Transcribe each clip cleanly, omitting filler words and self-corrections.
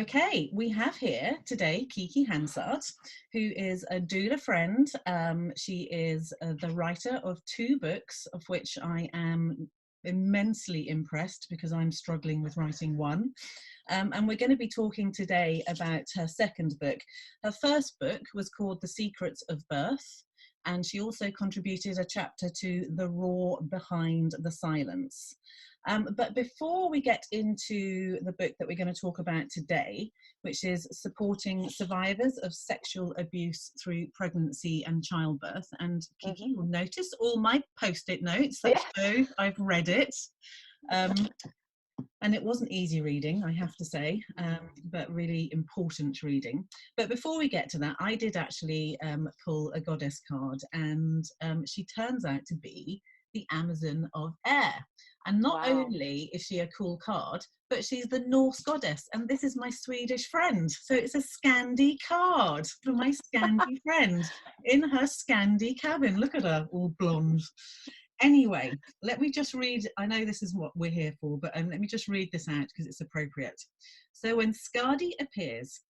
Okay, we have here today Kicki Hansard, who is a doula friend. She is the writer of 2 books, of which I am immensely impressed because I'm struggling with writing one. And we're going to be talking today about her second book. Her first book was called The Secrets of Birth, and she also contributed a chapter to The Raw Behind the Silence. But before we get into the book that we're going to talk about today, which is Supporting Survivors of Sexual Abuse Through Pregnancy and Childbirth, and Kicki will notice all my post-it notes that show I've read it. And it wasn't easy reading, I have to say, but really important reading. But before we get to that, I did actually pull a goddess card, and she turns out to be the Amazon of Air. And not only is she a cool card, but she's the Norse goddess, and this is my Swedish friend. So it's a Scandi card for my Scandi friend in her Scandi cabin. Look at her, all blonde. Anyway, let me just read, I know this is what we're here for, but let me just read this out because it's appropriate. So when Skadi appears,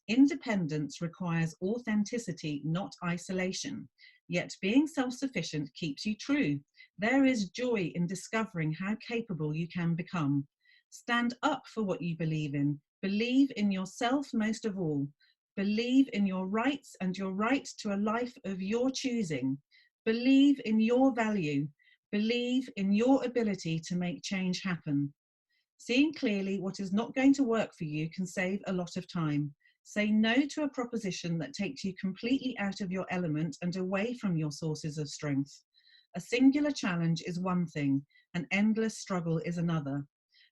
independence requires authenticity, not isolation. Yet being self-sufficient keeps you true. There is joy in discovering how capable you can become. Stand up for what you believe in. Believe in yourself most of all. Believe in your rights and your right to a life of your choosing. Believe in your value. Believe in your ability to make change happen. Seeing clearly what is not going to work for you can save a lot of time. Say no to a proposition that takes you completely out of your element and away from your sources of strength. A singular challenge is one thing, an endless struggle is another.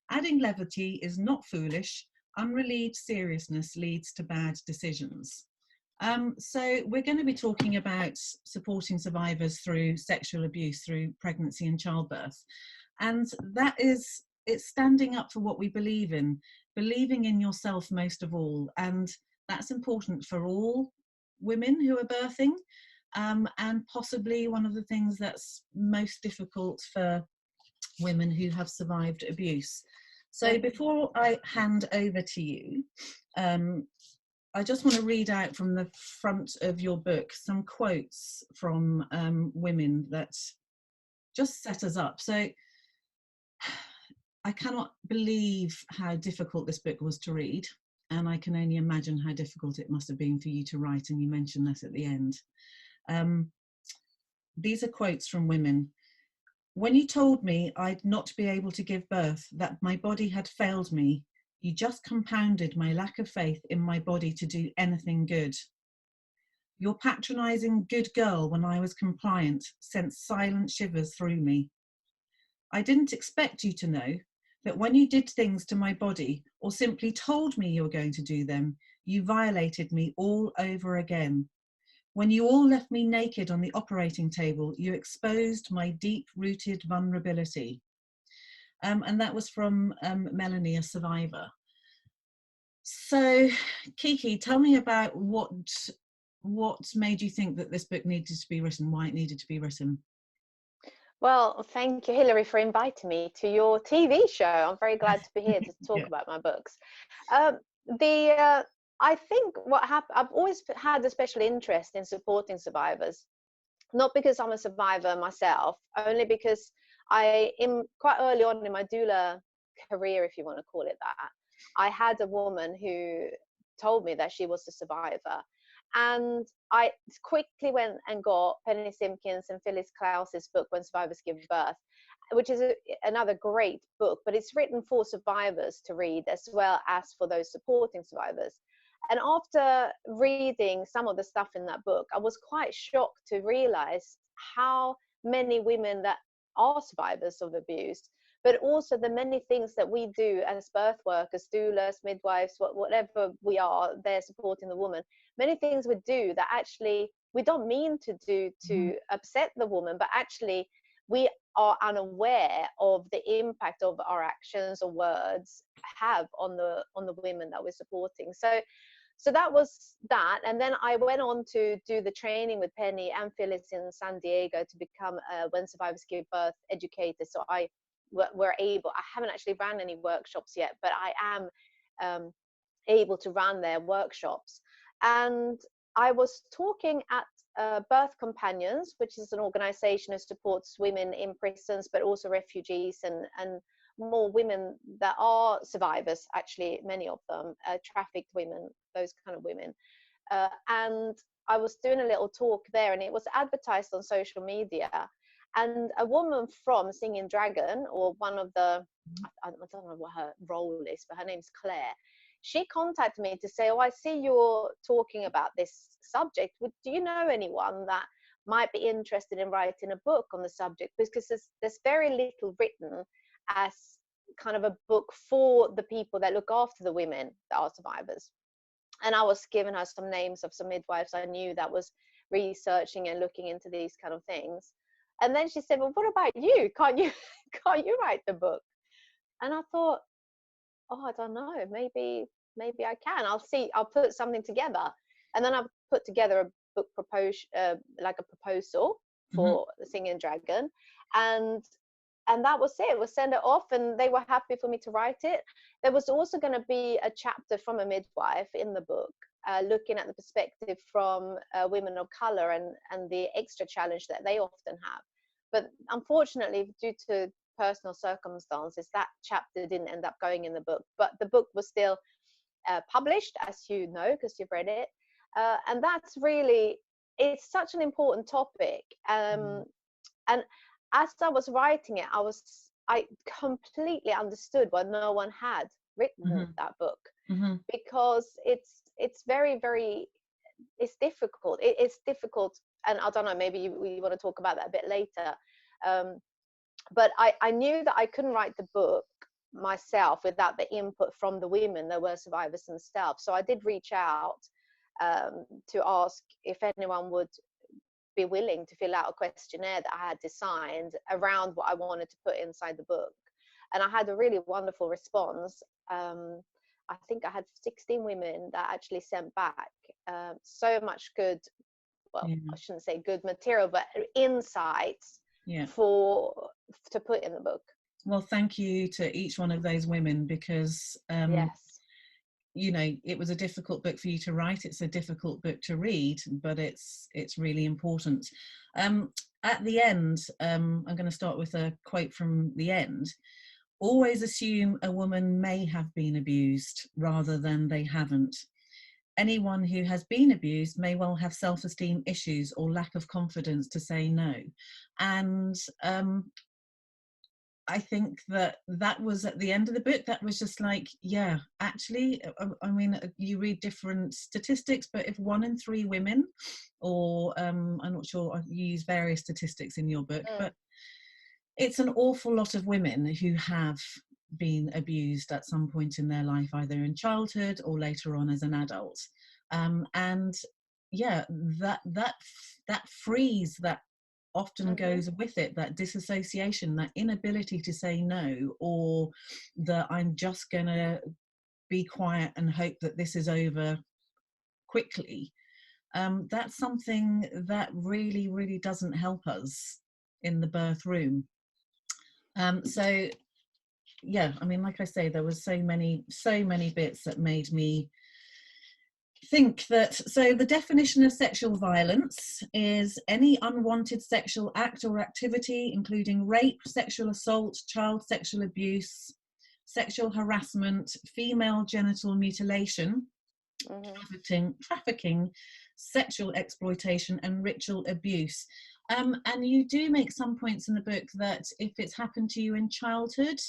Adding levity is not foolish. Unrelieved seriousness leads to bad decisions. So we're going to be talking about supporting survivors through sexual abuse through pregnancy and childbirth. And that is, it's standing up for what we believe in, believing in yourself most of all. And that's important for all women who are birthing, and possibly one of the things that's most difficult for women who have survived abuse. So before I hand over to you, I just want to read out from the front of your book some quotes from women that just set us up. So I cannot believe how difficult this book was to read, and I can only imagine how difficult it must have been for you to write, and you mentioned that at the end. These are quotes from women. When you told me I'd not be able to give birth, that my body had failed me, you just compounded my lack of faith in my body to do anything good. Your patronising good girl when I was compliant sent silent shivers through me. I didn't expect you to know that when you did things to my body or simply told me you were going to do them, you violated me all over again. When you all left me naked on the operating table, you exposed my deep-rooted vulnerability. And that was from Melanie, a survivor. So, Kicki, tell me about what made you think that this book needed to be written, why it needed to be written. Well, thank you, Hilary, for inviting me to your TV show. I'm very glad to be here to talk about my books. I think what happened, I've always had a special interest in supporting survivors, not because I'm a survivor myself, only because quite early on in my doula career, if you want to call it that, I had a woman who told me that she was a survivor. And I quickly went and got Penny Simpkins and Phyllis Klaus's book, When Survivors Give Birth, which is another great book, but it's written for survivors to read as well as for those supporting survivors. And after reading some of the stuff in that book, I was quite shocked to realize how many women that are survivors of abuse, but also the many things that we do as birth workers, doulas, midwives, whatever we are, they're supporting the woman. Many things we do that actually we don't mean to do to upset the woman, but actually we are unaware of the impact of our actions or words have on the women that we're supporting. So that was that. And then I went on to do the training with Penny and Phyllis in San Diego to become a When Survivors Give Birth educator. So I haven't actually ran any workshops yet, but I am able to run their workshops. And I was talking at Birth Companions, which is an organization that supports women in prisons, but also refugees and more women that are survivors, actually, many of them, trafficked women, those kind of women. And I was doing a little talk there, and it was advertised on social media. And a woman from Singing Dragon, or one of the, I don't know what her role is, but her name's Claire. She contacted me to say, oh, I see you're talking about this subject. Do you know anyone that might be interested in writing a book on the subject? Because there's very little written as kind of a book for the people that look after the women that are survivors. And I was giving her some names of some midwives I knew that was researching and looking into these kind of things. And then she said, well, what about you? Can't you write the book? And I thought, oh, I don't know, maybe I can. I'll put something together. And then I put together a book like a proposal for the Singing Dragon. And that was it. We'll send it off, and they were happy for me to write it. There was also going to be a chapter from a midwife in the book, looking at the perspective from women of color and the extra challenge that they often have. But unfortunately, due to personal circumstances, that chapter didn't end up going in the book. But the book was still published, as you know, because you've read it. And that's really, it's such an important topic. And as I was writing it, I completely understood why no one had written that book, because it's very, very, it's difficult. It's difficult, and I don't know, maybe we want to talk about that a bit later. But I knew that I couldn't write the book myself without the input from the women that were survivors themselves. So I did reach out to ask if anyone would be willing to fill out a questionnaire that I had designed around what I wanted to put inside the book. And I had a really wonderful response. I think I had 16 women that actually sent back so much good, well, I shouldn't say good material, but insights to put in the book. Well, thank you to each one of those women, because you know, it was a difficult book for you to write. It's a difficult book to read, but it's really important. At the end, I'm going to start with a quote from the end. Always assume a woman may have been abused rather than they haven't. Anyone who has been abused may well have self-esteem issues or lack of confidence to say no. And I think that was at the end of the book. That was just like, yeah, actually, I mean, you read different statistics, but if 1 in 3 women, or I'm not sure, you use various statistics in your book, but it's an awful lot of women who have been abused at some point in their life, either in childhood or later on as an adult. And yeah, that freeze that often goes with it, that disassociation, that inability to say no, or that I'm just gonna be quiet and hope that this is over quickly, that's something that really, really doesn't help us in the birth room. So yeah, I mean, like I say, there was so many bits that made me think that, so the definition of sexual violence is any unwanted sexual act or activity, including rape, sexual assault, child sexual abuse, sexual harassment, female genital mutilation, trafficking, sexual exploitation, and ritual abuse. And you do make some points in the book that if it's happened to you in childhood,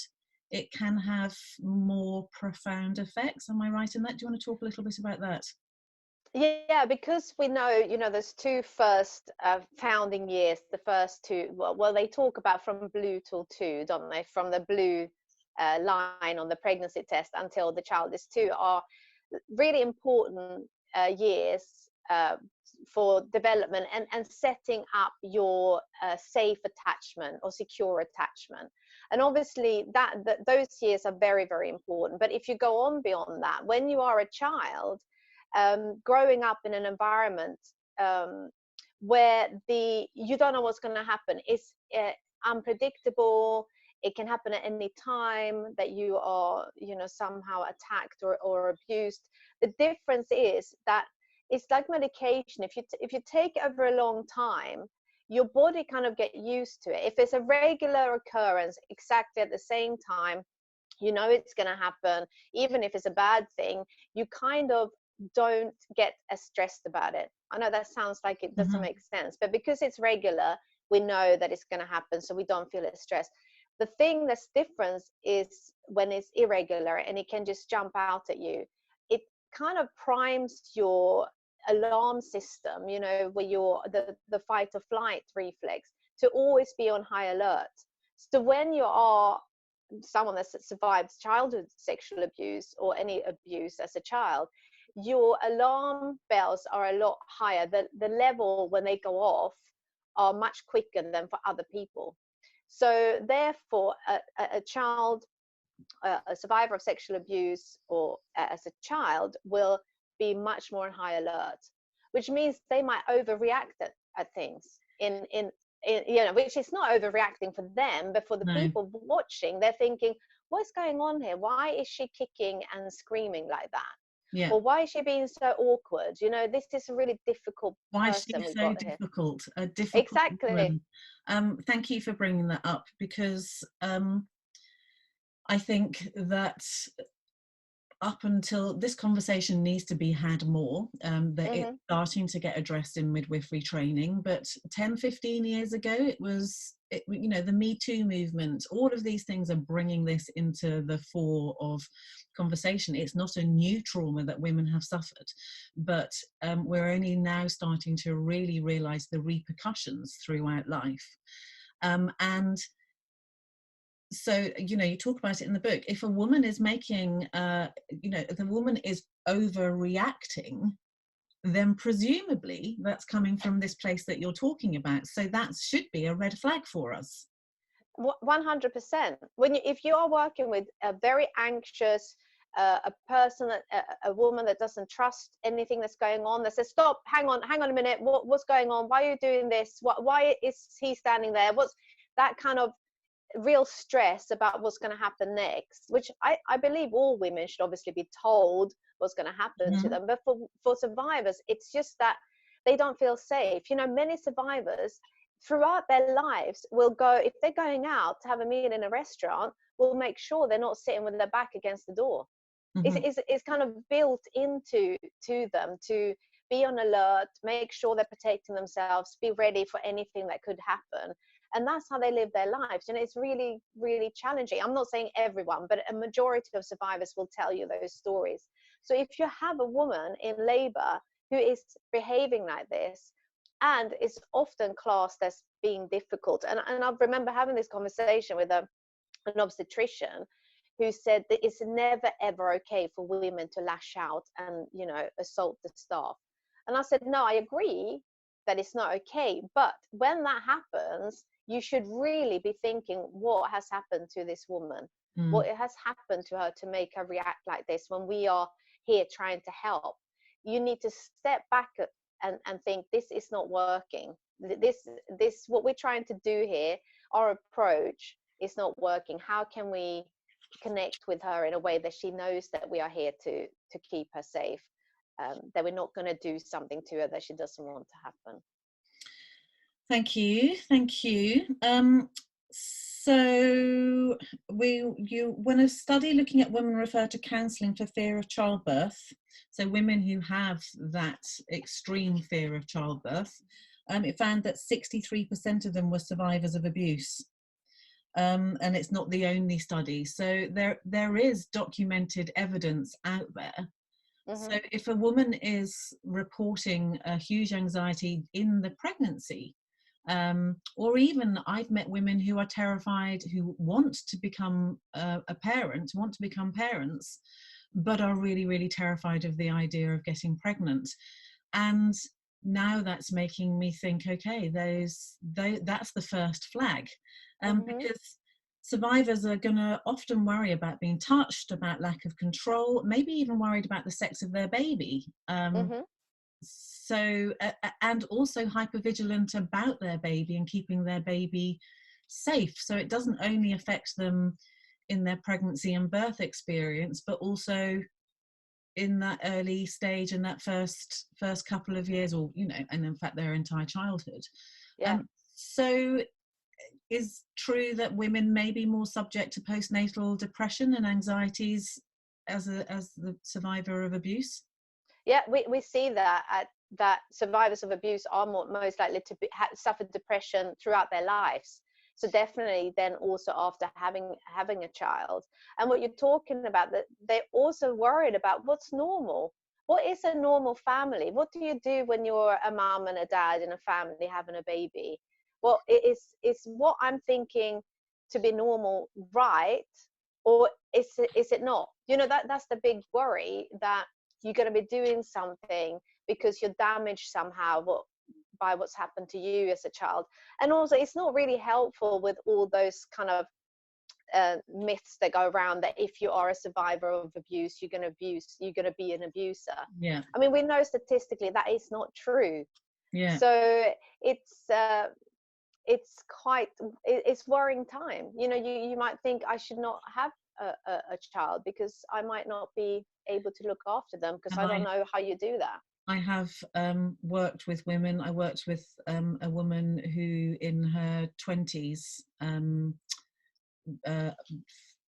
it can have more profound effects. Am I right in that? Do you want to talk a little bit about that? Yeah, because we know, you know, those 2 first founding years, the first 2, well, they talk about from blue till 2, don't they? From the blue line on the pregnancy test until the child is 2 are really important years for development and setting up your safe attachment or secure attachment. And obviously those years are very, very important. But if you go on beyond that, when you are a child, growing up in an environment where you don't know what's going to happen, it's unpredictable, It can happen at any time that you are, somehow attacked or abused. The difference is that it's like medication. If you take it over a long time, your body kind of get used to it. If it's a regular occurrence exactly at the same time, it's going to happen. Even if it's a bad thing, you kind of don't get as stressed about it. I know that sounds like it doesn't make sense, but because it's regular, we know that it's going to happen, so we don't feel as stressed. The thing that's different is when it's irregular and it can just jump out at you. It kind of primes your alarm system, where the fight or flight reflex, to always be on high alert. So when you are someone that survives childhood sexual abuse or any abuse as a child, your alarm bells are a lot higher. The level when they go off are much quicker than for other people. So therefore, a child, a survivor of sexual abuse or as a child, will be much more on high alert, which means they might overreact at things which is not overreacting for them, but for the people watching, they're thinking, what's going on here? Why is she kicking and screaming like that? Yeah. Or why is she being so awkward? This is a really difficult why person is she we've so got difficult here. A difficult Exactly woman. Thank you for bringing that up, because I think that up until this conversation needs to be had more, that it's starting to get addressed in midwifery training, but 10-15 years ago it was the Me Too movement, all of these things are bringing this into the fore of conversation. It's not a new trauma that women have suffered, but we're only now starting to really realize the repercussions throughout life. And so, you talk about it in the book. If a woman is making, the woman is overreacting, then presumably that's coming from this place that you're talking about. So that should be a red flag for us. 100%. If you are working with a very anxious, a person, a woman that doesn't trust anything that's going on, that says, stop, hang on a minute, what's going on? Why are you doing this? Why is he standing there? What's that kind of real stress about what's going to happen next, which I believe all women should obviously be told what's going to happen to them. But for survivors, it's just that they don't feel safe. Many survivors throughout their lives will go, if they're going out to have a meal in a restaurant, will make sure they're not sitting with their back against the door. It's kind of built into them to be on alert, make sure they're protecting themselves, be ready for anything that could happen. And that's how they live their lives. And it's really, really challenging. I'm not saying everyone, but a majority of survivors will tell you those stories. So if you have a woman in labor who is behaving like this, and is often classed as being difficult, and I remember having this conversation with an obstetrician who said that it's never, ever okay for women to lash out and, assault the staff. And I said, no, I agree that it's not okay. But when that happens, you should really be thinking, what has happened to this woman? What has happened to her to make her react like this when we are here trying to help? You need to step back and think, this is not working. This what we're trying to do here, our approach is not working. How can we connect with her in a way that she knows that we are here to keep her safe, that we're not going to do something to her that she doesn't want to happen? Thank you. So when a study looking at women referred to counselling for fear of childbirth, so women who have that extreme fear of childbirth, it found that 63% of them were survivors of abuse. And it's not the only study. So there is documented evidence out there. So if a woman is reporting a huge anxiety in the pregnancy, or even I've met women who are terrified, who want to become parents, but are really, really terrified of the idea of getting pregnant. And now that's making me think, okay, that's the first flag, because survivors are going to often worry about being touched, about lack of control, maybe even worried about the sex of their baby. So, and also hypervigilant about their baby and keeping their baby safe. So it doesn't only affect them in their pregnancy and birth experience, but also in that early stage, in that first couple of years, or and in fact their entire childhood. Yeah. So is true that women may be more subject to postnatal depression and anxieties as the survivor of abuse? Yeah, we see that survivors of abuse are most likely to suffer depression throughout their lives. So definitely then also after having a child. And what you're talking about, that they're also worried about what's normal. What is a normal family? What do you do when you're a mom and a dad in a family having a baby? Well, is what I'm thinking to be normal, right? Or is it not? That's the big worry, that you're going to be doing something because you're damaged somehow by what's happened to you as a child. And also, it's not really helpful with all those kind of myths that go around, that if you are a survivor of abuse, you're going to be an abuser. Yeah. I mean, we know statistically that is not true. Yeah. So it's worrying time. You might think, I should not have a child because I might not be able to look after them, because I don't know how you do that. I have worked with women. I worked with a woman who in her 20s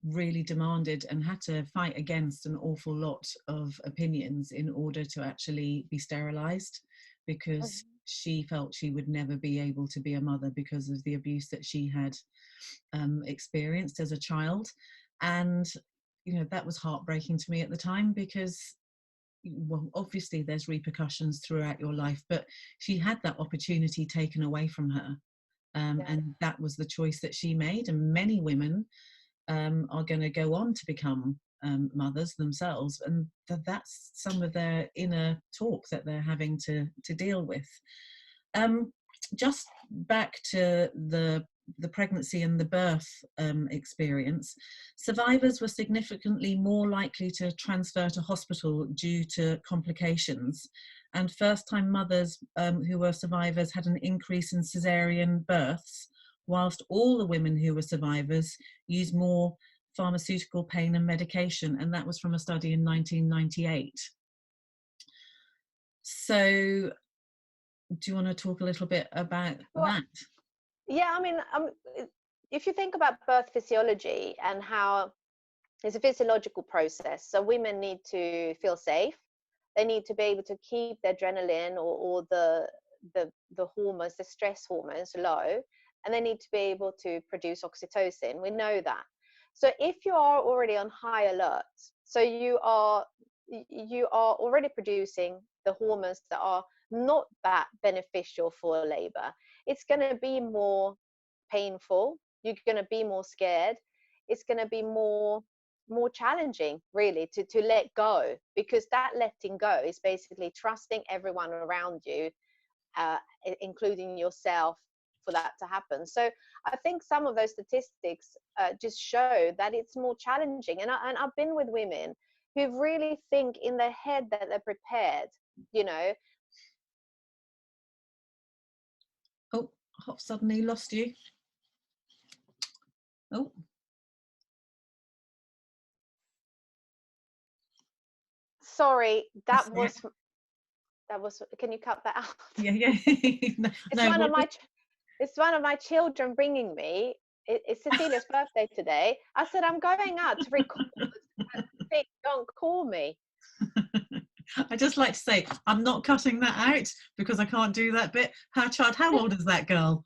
really demanded and had to fight against an awful lot of opinions in order to actually be sterilized, because she felt she would never be able to be a mother because of the abuse that she had experienced as a child. And that was heartbreaking to me at the time, because well, obviously there's repercussions throughout your life, but she had that opportunity taken away from her, and that was the choice that she made. And many women are going to go on to become mothers themselves, and that's some of their inner talk that they're having to deal with. Just back to the pregnancy and the birth experience, survivors were significantly more likely to transfer to hospital due to complications, and first-time mothers who were survivors had an increase in caesarean births, whilst all the women who were survivors used more pharmaceutical pain and medication, and that was from a study in 1998. So do you want to talk a little bit about that? Yeah, I mean, if you think about birth physiology and how it's a physiological process, so women need to feel safe. They need to be able to keep their adrenaline or the hormones, the stress hormones, low, and they need to be able to produce oxytocin. We know that. So if you are already on high alert, so you are already producing the hormones that are not that beneficial for labor, it's going to be more painful. You're going to be more scared. It's going to be more challenging, really, to let go, because that letting go is basically trusting everyone around you, including yourself, for that to happen. So I think some of those statistics just show that it's more challenging. And I've been with women who really think in their head that they're prepared, Oh, I've suddenly lost you. Oh. Sorry, that was, can you cut that out? Yeah. It's one of my children ringing me. It's Cecilia's birthday today. I said, I'm going out to record. Don't call me. I just like to say, I'm not cutting that out because I can't do that bit. Her child, how old is that girl?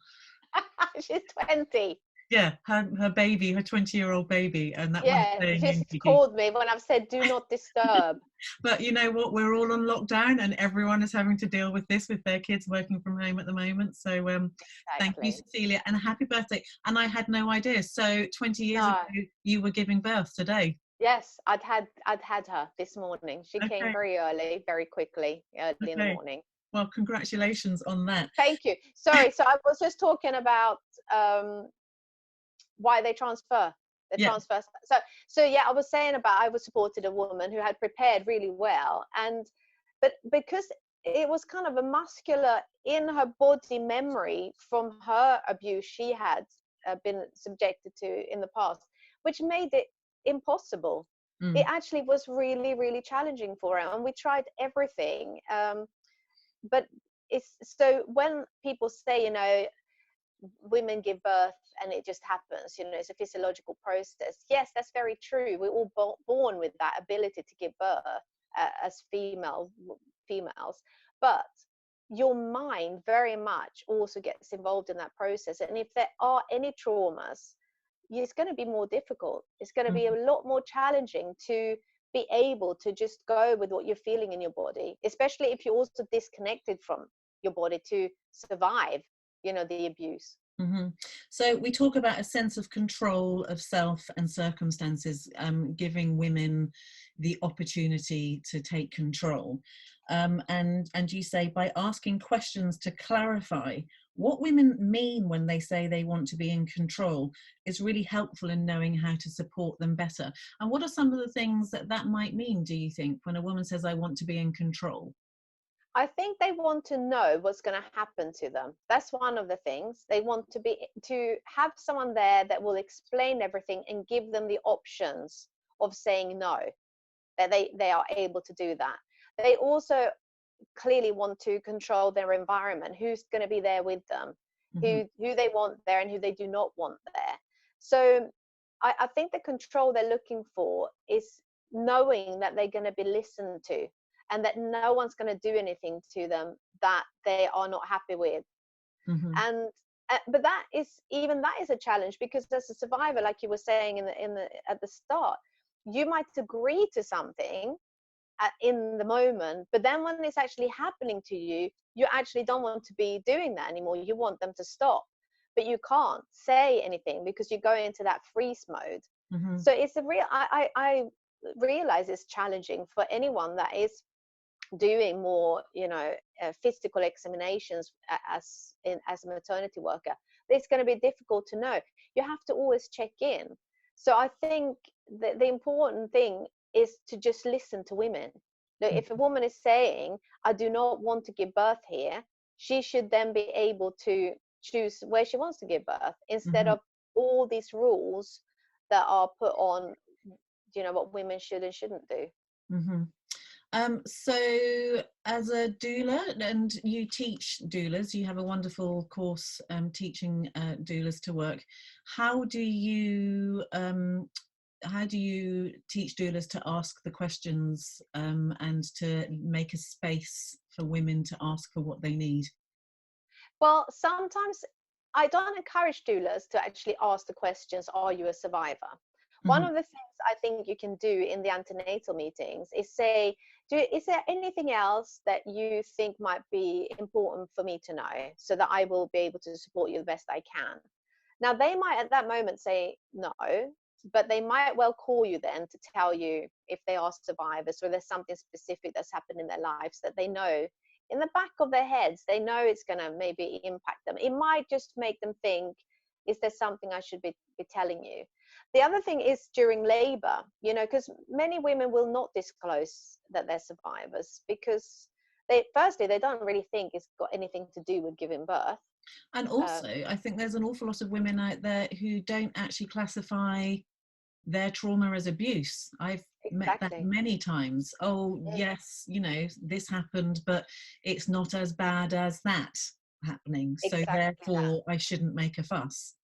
She's 20. Yeah, her baby, her 20-year-old baby, and that yeah, one's she's called me when I've said do not disturb. But you know what? We're all on lockdown, and everyone is having to deal with this with their kids working from home at the moment. So thank you, Cecilia, and happy birthday. And I had no idea. So 20 years ago, you were giving birth today. Yes, I'd had her this morning. She came very early, very quickly, early in the morning. Well, congratulations on that. Thank you. Sorry, so I was just talking about why they transfer. Transfer. So yeah, I was saying about I was supported a woman who had prepared really well, but because it was kind of a muscular in her body memory from her abuse she had been subjected to in the past, which made it impossible. It Mm. actually was really, really challenging for her, and we tried everything. But it's so when people say, women give birth and it just happens, it's a physiological process. Yes, that's very true. We're all born with that ability to give birth as females, but your mind very much also gets involved in that process. And if there are any traumas, it's going to be more difficult. It's going to be a Mm. lot more challenging to be able to just go with what you're feeling in your body, especially if you're also disconnected from your body to survive, the abuse. Hmm. So we talk about a sense of control of self and circumstances, giving women the opportunity to take control. And you say by asking questions to clarify what women mean when they say they want to be in control is really helpful in knowing how to support them better. And what are some of the things that might mean, do you think, when a woman says, I want to be in control? I think they want to know what's going to happen to them. That's one of the things. They want to have someone there that will explain everything and give them the options of saying no, that they are able to do that. They also clearly want to control their environment, who's going to be there with them, Hmm. who they want there and who they do not want there. So I think the control they're looking for is knowing that they're going to be listened to, and that no one's going to do anything to them that they are not happy with. Hmm. And but that is a challenge, because as a survivor, like you were saying at the start, you might agree to something in the moment, but then when it's actually happening to you, you actually don't want to be doing that anymore. You want them to stop, but you can't say anything because you go into that freeze mode. Hmm. So it's a real I realize it's challenging for anyone that is doing more physical examinations as a maternity worker. It's going to be difficult to know. You have to always check in. So I think the important thing is to just listen to women. If a woman is saying, I do not want to give birth here, she should then be able to choose where she wants to give birth, instead Hmm. of all these rules that are put on what women should and shouldn't do. Hmm. So as a doula, and you teach doulas, you have a wonderful course teaching doulas to work. How do you teach doulas to ask the questions and to make a space for women to ask for what they need? Well, sometimes I don't encourage doulas to actually ask the questions, are you a survivor? One Hmm. of the things I think you can do in the antenatal meetings is say, is there anything else that you think might be important for me to know, so that I will be able to support you the best I can? Now, they might at that moment say no, but they might well call you then to tell you if they are survivors, or there's something specific that's happened in their lives that they know in the back of their heads, they know it's going to maybe impact them. It might just make them think, is there something I should be telling you? The other thing is during labor, because many women will not disclose that they're survivors, because they don't really think it's got anything to do with giving birth. And Uh, also, I think there's an awful lot of women out there who don't actually classify their trauma as abuse. I've met that exactly. many times. Oh, Mm, yes, this happened, but it's not as bad as that happening. So exactly that. therefore, I shouldn't make a fuss.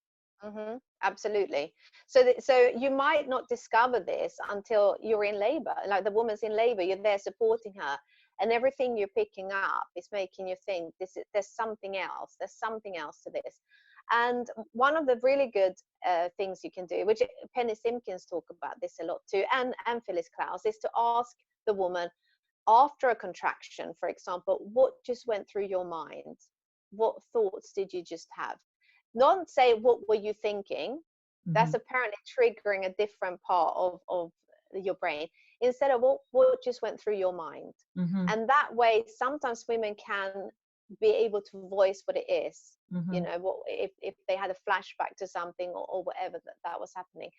Absolutely. So you might not discover this until you're in labor. Like the woman's in labor, you're there supporting her, and everything you're picking up is making you think there's something else. There's something else to this. And one of the really good things you can do, which Penny Simpkins talk about this a lot too, and Phyllis Klaus, is to ask the woman after a contraction, for example, what just went through your mind? What thoughts did you just have? Not say, what were you thinking? Hmm. That's apparently triggering a different part of your brain, instead of what just went through your mind. Hmm. And that way, sometimes women can be able to voice what it is. Hmm. What if they had a flashback to something, or whatever that was happening.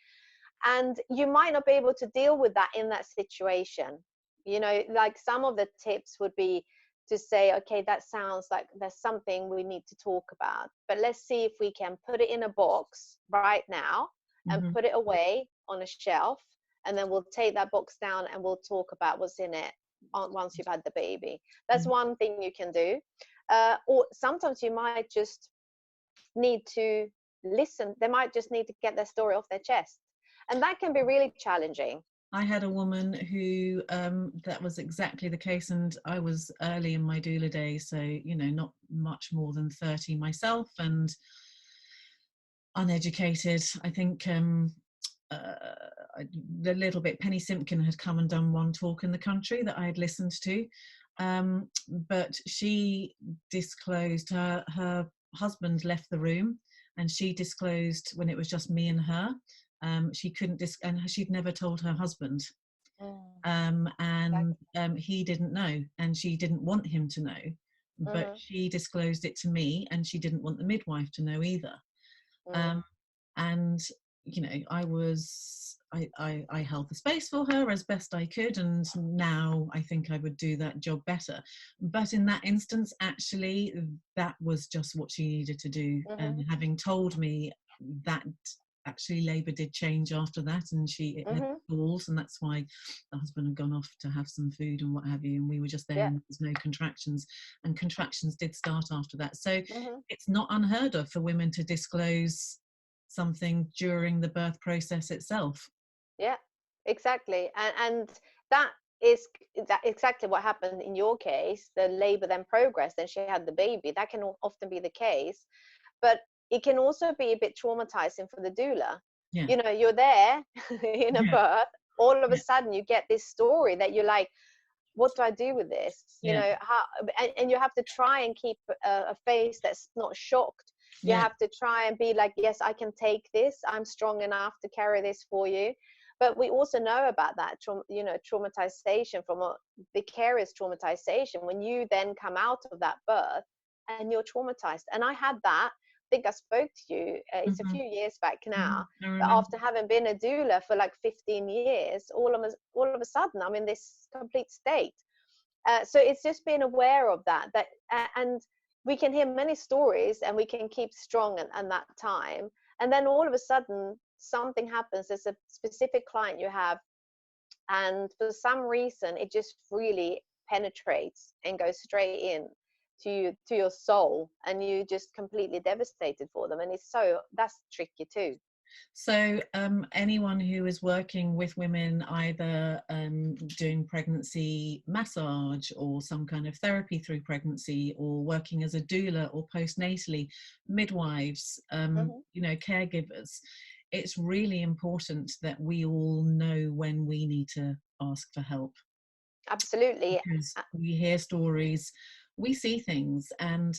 And you might not be able to deal with that in that situation. Like some of the tips would be to say, okay, that sounds like there's something we need to talk about, but let's see if we can put it in a box right now and Mm-hmm. put it away on a shelf, and then we'll take that box down and we'll talk about what's in it once you've had the baby. That's one thing you can do. Or sometimes you might just need to listen. They might just need to get their story off their chest, and that can be really challenging. I had a woman who that was exactly the case, and I was early in my doula days, so not much more than 30 myself, and uneducated. I think a little bit. Penny Simpkin had come and done one talk in the country that I had listened to, but she disclosed her husband left the room, and she disclosed when it was just me and her. She couldn't and she'd never told her husband, and he didn't know, and she didn't want him to know, but she disclosed it to me, and she didn't want the midwife to know either. And I held the space for her as best I could, and now I think I would do that job better. But in that instance, actually, that was just what she needed to do. And having told me that, actually labour did change after that, and she had falls, and that's why the husband had gone off to have some food and what have you, and we were just there, and there was no contractions, and contractions did start after that. So it's not unheard of for women to disclose something during the birth process itself. Yeah, exactly. And that is exactly what happened in your case. The labor then progressed and she had the baby. That can often be the case, but it can also be a bit traumatizing for the doula. Yeah. You're there in a birth, all of a Yeah. sudden you get this story that you're like, what do I do with this? How, and you have to try and keep a face that's not shocked. You have to try and be like, yes, I can take this. I'm strong enough to carry this for you. But we also know about that, traumatization, from a vicarious traumatization, when you then come out of that birth and you're traumatized. And I had that. I think I spoke to you, it's a few years back now, but after having been a doula for like 15 years, all of a sudden I'm in this complete state. So it's just being aware of that, and we can hear many stories and we can keep strong at that time, and then all of a sudden something happens. There's a specific client you have, and for some reason it just really penetrates and goes straight in to your soul, and you just completely devastated for them, and that's tricky too. So anyone who is working with women, either doing pregnancy massage or some kind of therapy through pregnancy, or working as a doula or postnatally, midwives, caregivers, it's really important that we all know when we need to ask for help. Absolutely. Because we hear stories, we see things, and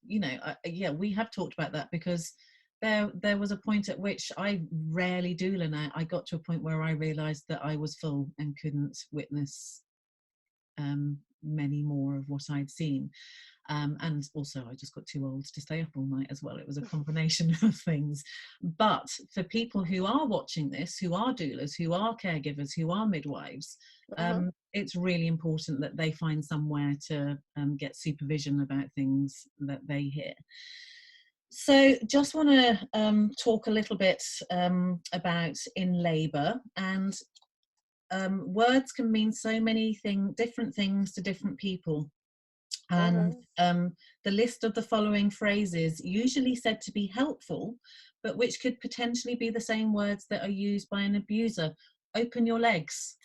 we have talked about that, because there was a point at which I rarely doula now. I got to a point where I realized that I was full and couldn't witness many more of what I'd seen, and also I just got too old to stay up all night as well. It was a combination of things. But for people who are watching this, who are doulas, who are caregivers, who are midwives, it's really important that they find somewhere to get supervision about things that they hear. So just want to talk a little bit about in labour, and words can mean so many different things to different people. And the list of the following phrases, usually said to be helpful, but which could potentially be the same words that are used by an abuser. Open your legs.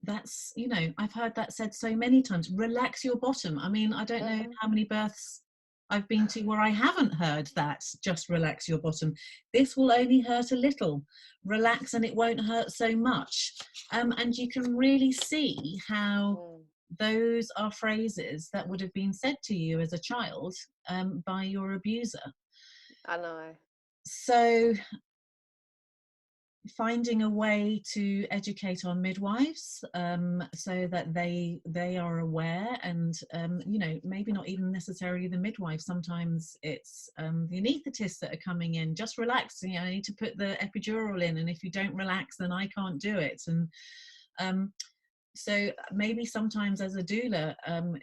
That's, I've heard that said so many times. Relax your bottom. I mean, I don't know how many births I've been to where I haven't heard that. Just relax your bottom. This will only hurt a little. Relax and it won't hurt so much. And you can really see how those are phrases that would have been said to you as a child by your abuser. I know. So finding a way to educate our midwives so that they are aware, and maybe not even necessarily the midwife. Sometimes it's the anaesthetists that are coming in. Just relax, I need to put the epidural in, and if you don't relax then I can't do it. And So maybe sometimes as a doula,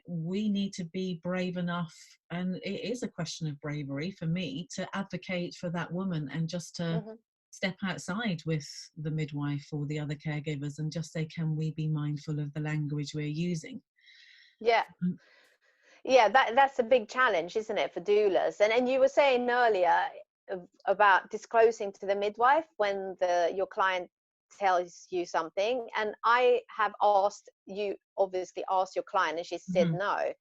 we need to be brave enough, and it is a question of bravery for me, to advocate for that woman and just to Mhm. step outside with the midwife or the other caregivers and just say, can we be mindful of the language we're using? Yeah. Mm. Yeah, that's a big challenge, isn't it, for doulas? And you were saying earlier about disclosing to the midwife when your client tells you something. And I have asked you, obviously asked your client, and she said Mhm. no.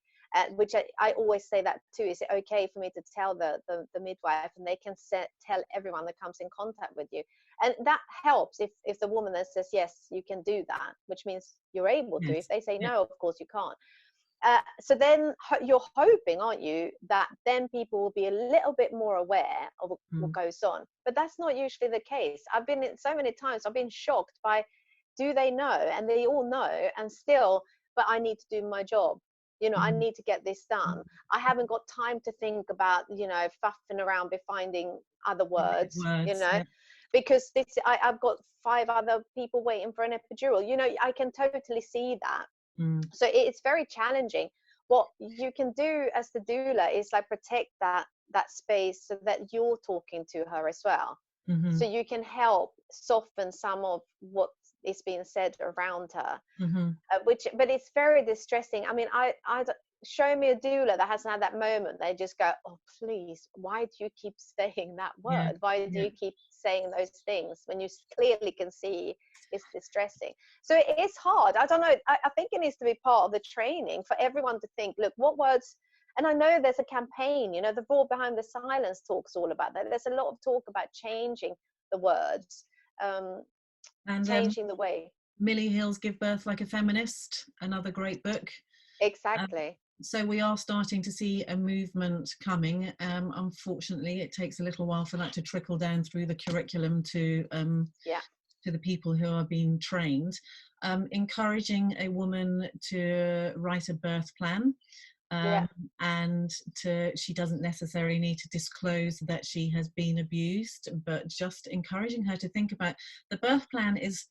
Which I always say that too. Is it okay for me to tell the midwife, and they can tell everyone that comes in contact with you? And that helps if the woman that says yes, you can do that, which means you're able to. If Yes. they say Yeah. no, of course you can't. So then you're hoping, aren't you, that then people will be a little bit more aware of what Mm. goes on. But that's not usually the case. I've been in so many times, I've been shocked by, do they know? And they all know, and still, but I need to do my job. I Mhm. need to get this done. I haven't got time to think about, faffing around by finding other The right words, words. Yeah. because I've got 5 other people waiting for an epidural. I can totally see that. Mm. So it's very challenging. What you can do as the doula is like protect that space so that you're talking to her as well, so Mhm. you can help soften some of what is being said around her. Mhm. But it's very distressing. I mean, show me a doula that hasn't had that moment. They just go, oh please, why do you keep saying that Yeah. word? Why do Yeah. you keep saying those things when you clearly can see it's distressing? So it is hard. I don't know. I think it needs to be part of the training for everyone to think, look, what words. And I know there's a campaign, the Raw Behind the Silence talks all about that. There's a lot of talk about changing the words, um, And changing the way. Millie Hill's Give Birth Like a Feminist, another great book. Um, Exactly. so we are starting to see a movement coming. Unfortunately, it takes a little while for that to trickle down through the curriculum Yeah. to the people who are being trained. Encouraging a woman to write a birth plan, Yeah. um, and she doesn't necessarily need to disclose that she has been abused, but just encouraging her to think about the birth plan is,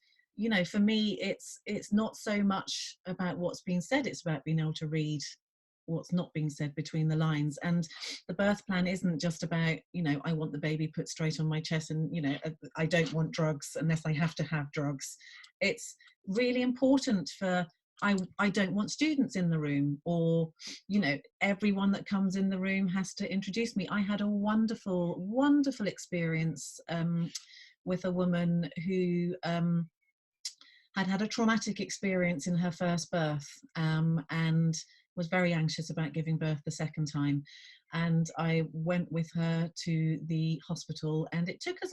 for me, it's not so much about what's being said, it's about being able to read what's not being said between the lines. And the birth plan isn't just about, I want the baby put straight on my chest, and I don't want drugs unless I have to have drugs. It's really important for, I don't want students in the room, or everyone that comes in the room has to introduce me. I had a wonderful experience with a woman who had a traumatic experience in her first birth, and was very anxious about giving birth the second time. And I went with her to the hospital, and it took us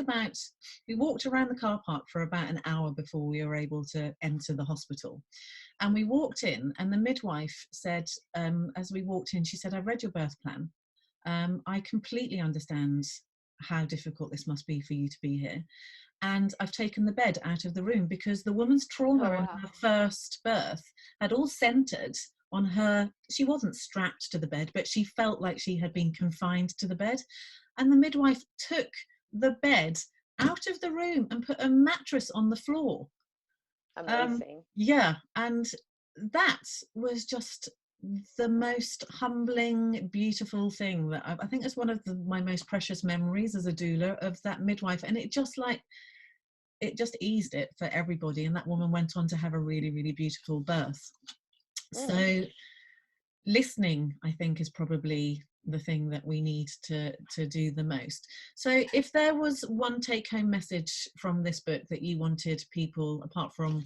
we walked around the car park for about an hour before we were able to enter the hospital. And we walked in, and the midwife said, as we walked in, she said, I've read your birth plan. I completely understand how difficult this must be for you to be here. And I've taken the bed out of the room because the woman's Oh trauma in wow. her first birth had all centered on her. She wasn't strapped to the bed, but she felt like she had been confined to the bed. And the midwife took the bed out of the room and put a mattress on the floor. Amazing. Yeah, and that was just the most humbling, beautiful thing that I think is one of my most precious memories as a doula, of that midwife. And it just eased it for everybody, and that woman went on to have a really, really beautiful birth. Mm. So listening, I think, is probably the thing that we need to do the most. So if there was one take-home message from this book that you wanted people, apart from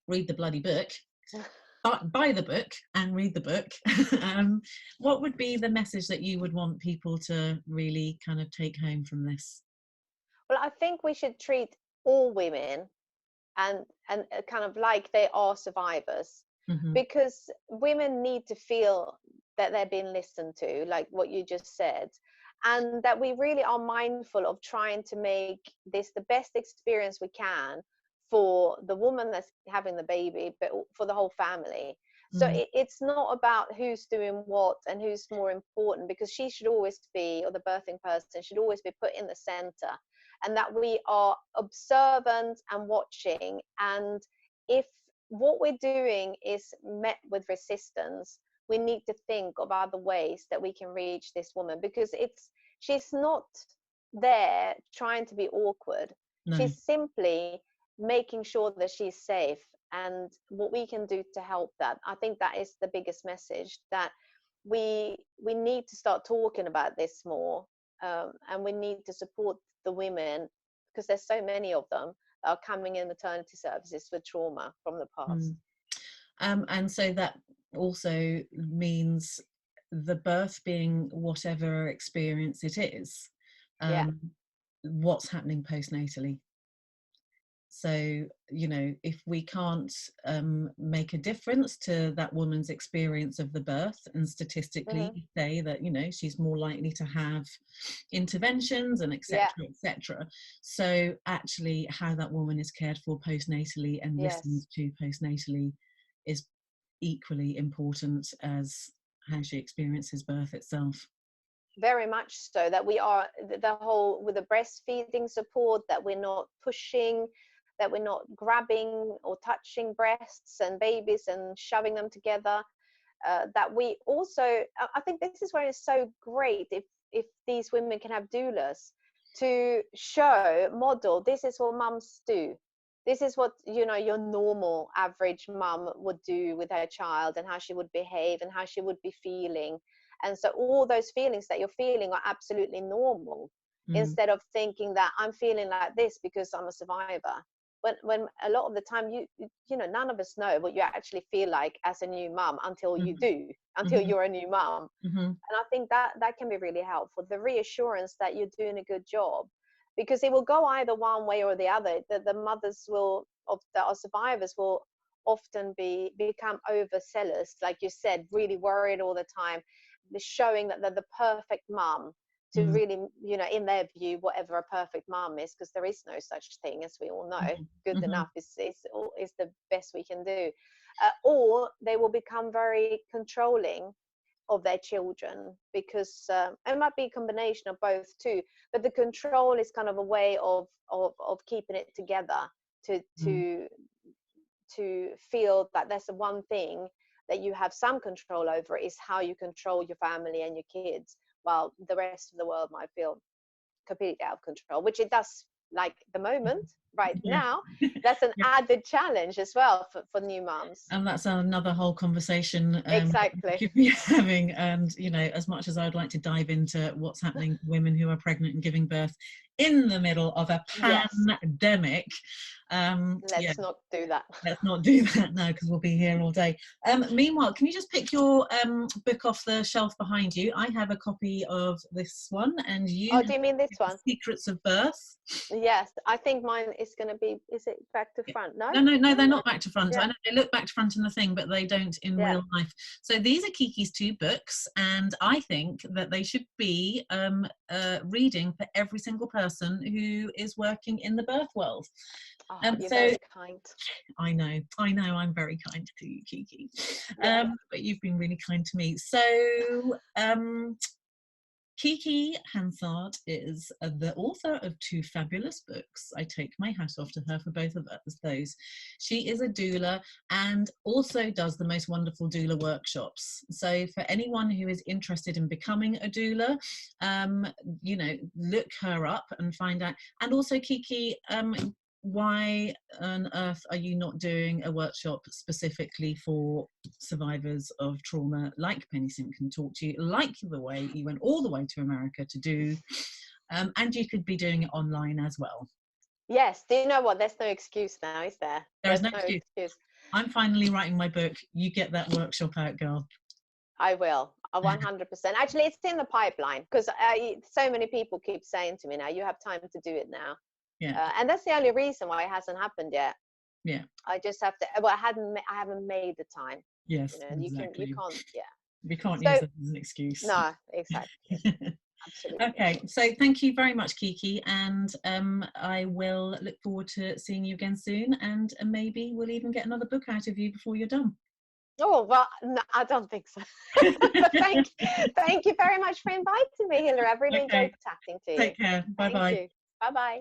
read the bloody book, buy the book and read the book, what would be the message that you would want people to really kind of take home from this? Well, I think we should treat all women and kind of like they are survivors, Mm-hmm. because women need to feel that they're being listened to, like what you just said, and that we really are mindful of trying to make this the best experience we can for the woman that's having the baby, but for the whole family. So Mm. it's not about who's doing what and who's more important, because she should always be, or the birthing person should always be put in the center, and that we are observant and watching. And if what we're doing is met with resistance, we need to think of other ways that we can reach this woman, because she's not there trying to be awkward. No. She's simply making sure that she's safe, and what we can do to help that. I think that is the biggest message, that we need to start talking about this more, and we need to support the women, because there's so many of them that are coming in maternity services with trauma from the past. And so that also means the birth being whatever experience it is, what's happening postnatally. So, you know, if we can't make a difference to that woman's experience of the birth, and statistically say that, you know, she's more likely to have interventions and etc. etc. So actually how that woman is cared for postnatally and listened to postnatally is equally important as how she experiences birth itself. Very much so, that we are the whole with the breastfeeding support, that we're not pushing, that we're not grabbing or touching breasts and babies and shoving them together, that we also, I think this is where it's so great if these women can have doulas to model, this is what mums do. This is what, you know, your normal average mum would do with her child, and how she would behave and how she would be feeling. And so all those feelings that you're feeling are absolutely normal, instead of thinking that I'm feeling like this because I'm a survivor. When a lot of the time, you know, none of us know what you actually feel like as a new mum until you do, until you're a new mum. And I think that can be really helpful, the reassurance that you're doing a good job, because it will go either one way or the other. The mothers that are survivors will often become overzealous, like you said, really worried all the time, showing that they're the perfect mum to really, you know, in their view, whatever a perfect mum is, because there is no such thing, as we all know. Good enough is the best we can do. Or they will become very controlling of their children, because it might be a combination of both too, but the control is kind of a way of keeping it together, to feel that there's the one thing that you have some control over, is how you control your family and your kids, while the rest of the world might feel completely out of control, which it does, like the moment right now. That's an added challenge as well for new mums, and that's another whole conversation exactly we could be having. And you know, as much as I'd like to dive into what's happening to women who are pregnant and giving birth in the middle of a pandemic, let's not do that. Let's not do that now, because we'll be here all day. Meanwhile, can you just pick your book off the shelf behind you? I have a copy of this one, and you. Oh, do you mean this one? Secrets of Birth. Yes, I think mine is going to be. Is it back to front? No, they're not back to front. I know they look back to front in the thing, but they don't in real life. So these are Kicki's 2 books, and I think that they should be reading for every single person who is working in the birth world. You're very kind. I know, I'm very kind to you, Kicki. But you've been really kind to me. So Kicki Hansard is the author of 2 fabulous books. I take my hat off to her for both of those. She is a doula and also does the most wonderful doula workshops. So for anyone who is interested in becoming a doula, you know, look her up and find out. And also, Kicki, why on earth are you not doing a workshop specifically for survivors of trauma, like Penny Sim can talk to you, like the way you went all the way to America to do, and you could be doing it online as well? Yes, do you know what, there's no excuse now, is there? There's no excuse. I'm finally writing my book. You get that workshop out, girl. I will, 100%. Actually, it's in the pipeline, because so many people keep saying to me now, you have time to do it now. And that's the only reason why it hasn't happened yet. I just have to, well, I haven't made the time. Yes, you know, exactly. you can't we can't use it as an excuse. No, exactly. Absolutely. Okay, so thank you very much, Kicki, and I will look forward to seeing you again soon, and maybe we'll even get another book out of you before you're done. Oh, well, no, I don't think so. But thank you very much for inviting me, Hilary. I've really enjoyed chatting to you. Take care. Bye-bye. Bye-bye.